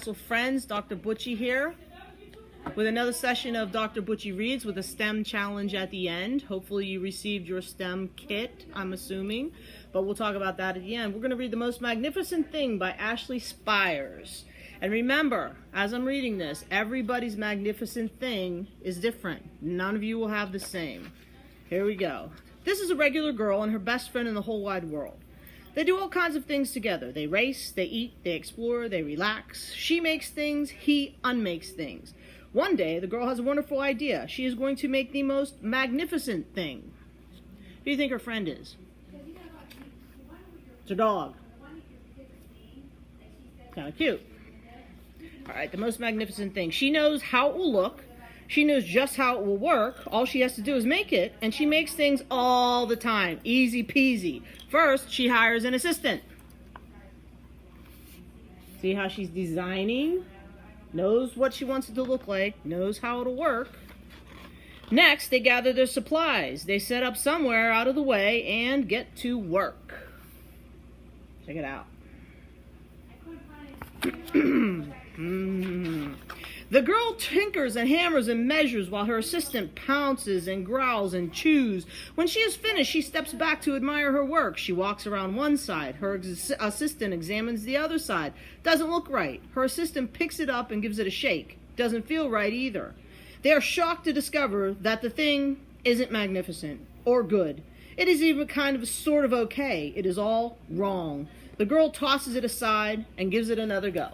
Castle friends. Dr. Butchie here with another session of Dr. Butchie Reads with a STEM challenge at the end. Hopefully you received your STEM kit, I'm assuming, but we'll talk about that at the end. We're going to read The Most Magnificent Thing by Ashley Spires. And remember, as I'm reading this, everybody's magnificent thing is different. None of you will have the same. Here we go. This is a regular girl and her best friend in the whole wide world. They do all kinds of things together. They race, they eat, they explore, they relax. She makes things, he unmakes things. One day, the girl has a wonderful idea. She is going to make the most magnificent thing. Who do you think her friend is? It's a dog. Kind of cute. All right, the most magnificent thing. She knows how it will look. She knows just how it will work. All she has to do is make it, and she makes things all the time. Easy peasy. First, she hires an assistant. See how she's designing? Knows what she wants it to look like. Knows how it'll work. Next, they gather their supplies. They set up somewhere out of the way and get to work. Check it out. The girl tinkers and hammers and measures while her assistant pounces and growls and chews. When she is finished, she steps back to admire her work. She walks around one side. Her assistant examines the other side. Doesn't look right. Her assistant picks it up and gives it a shake. Doesn't feel right either. They are shocked to discover that the thing isn't magnificent or good. It is even kind of sort of okay. It is all wrong. The girl tosses it aside and gives it another go.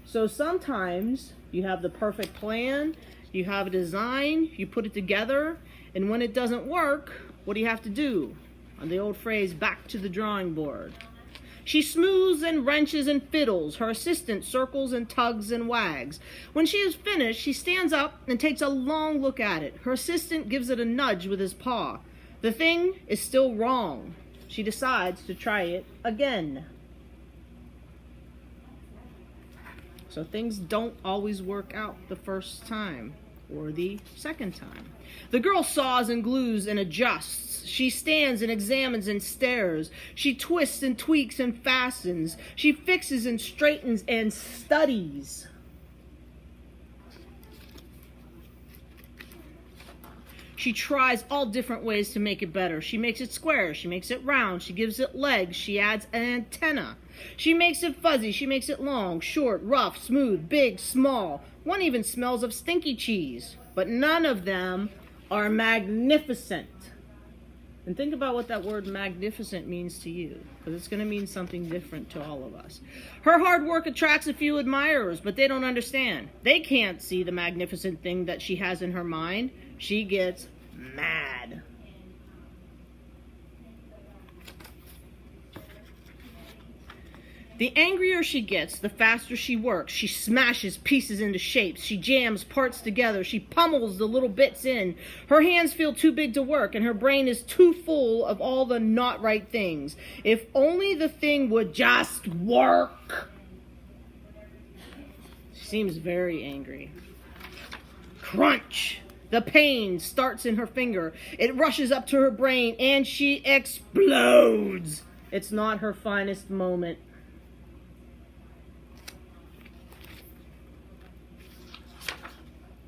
So sometimes you have the perfect plan, you have a design, you put it together, and when it doesn't work, what do you have to do? On the old phrase, back to the drawing board. She smooths and wrenches and fiddles. Her assistant circles and tugs and wags. When she is finished, she stands up and takes a long look at it. Her assistant gives it a nudge with his paw. The thing is still wrong. She decides to try it again. So things don't always work out the first time or the second time. The girl saws and glues and adjusts. She stands and examines and stares. She twists and tweaks and fastens. She fixes and straightens and studies. She tries all different ways to make it better. She makes it square. She makes it round. She gives it legs. She adds an antenna. She makes it fuzzy. She makes it long, short, rough, smooth, big, small. One even smells of stinky cheese. But none of them are magnificent. And think about what that word magnificent means to you, because it's going to mean something different to all of us. Her hard work attracts a few admirers, but they don't understand. They can't see the magnificent thing that she has in her mind. She gets mad. The angrier she gets, the faster she works. She smashes pieces into shapes. She jams parts together. She pummels the little bits in. Her hands feel too big to work, and her brain is too full of all the not right things. If only the thing would just work. She seems very angry. Crunch! The pain starts in her finger. It rushes up to her brain, and she explodes. It's not her finest moment.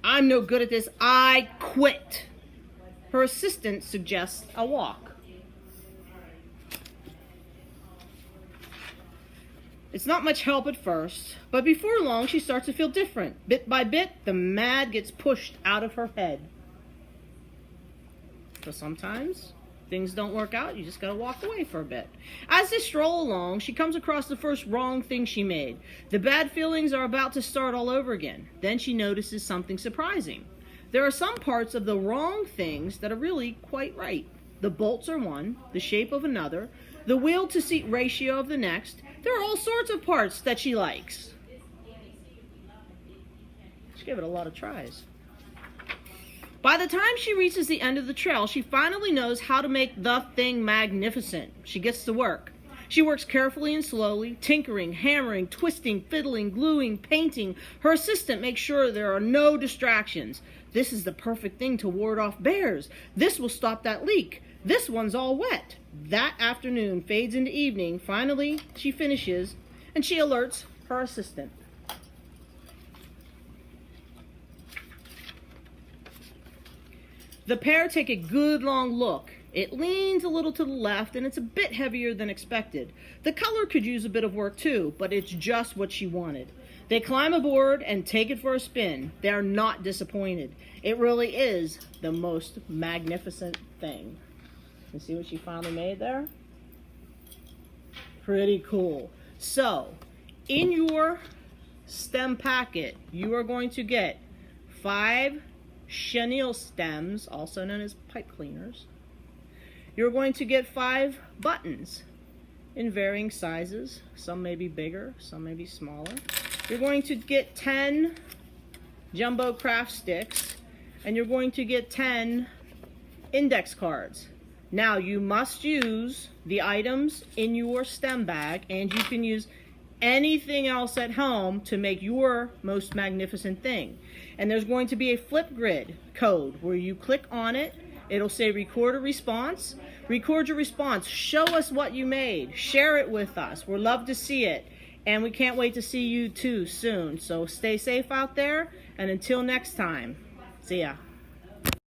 I'm no good at this. I quit. Her assistant suggests a walk. It's not much help at first, but before long she starts to feel different. Bit by bit, the mad gets pushed out of her head. So sometimes things don't work out. You just gotta walk away for a bit. As they stroll along, she comes across the first wrong thing she made. The bad feelings are about to start all over again. Then she notices something surprising. There are some parts of the wrong things that are really quite right. The bolts are one, the shape of another, the wheel to seat ratio of the next. There are all sorts of parts that she likes. She gave it a lot of tries. By the time she reaches the end of the trail, she finally knows how to make the thing magnificent. She gets to work. She works carefully and slowly, tinkering, hammering, twisting, fiddling, gluing, painting. Her assistant makes sure there are no distractions. This is the perfect thing to ward off bears. This will stop that leak. This one's all wet. That afternoon fades into evening. Finally, she finishes, and she alerts her assistant. The pair take a good long look. It leans a little to the left and it's a bit heavier than expected. The color could use a bit of work too, but it's just what she wanted. They climb aboard and take it for a spin. They're not disappointed. It really is the most magnificent thing. You see what she finally made there? Pretty cool. So, in your stem packet, you are going to get 5 chenille stems, also known as pipe cleaners. You're going to get 5 buttons in varying sizes. Some may be bigger, some may be smaller. You're going to get 10 jumbo craft sticks, and you're going to get 10 index cards. Now, you must use the items in your stem bag, and you can use anything else at home to make your most magnificent thing. And there's going to be a Flipgrid code where you click on it. It'll say record a response. Record your response. Show us what you made. Share it with us. We'd love to see it. And we can't wait to see you too soon. So stay safe out there. And until next time, see ya.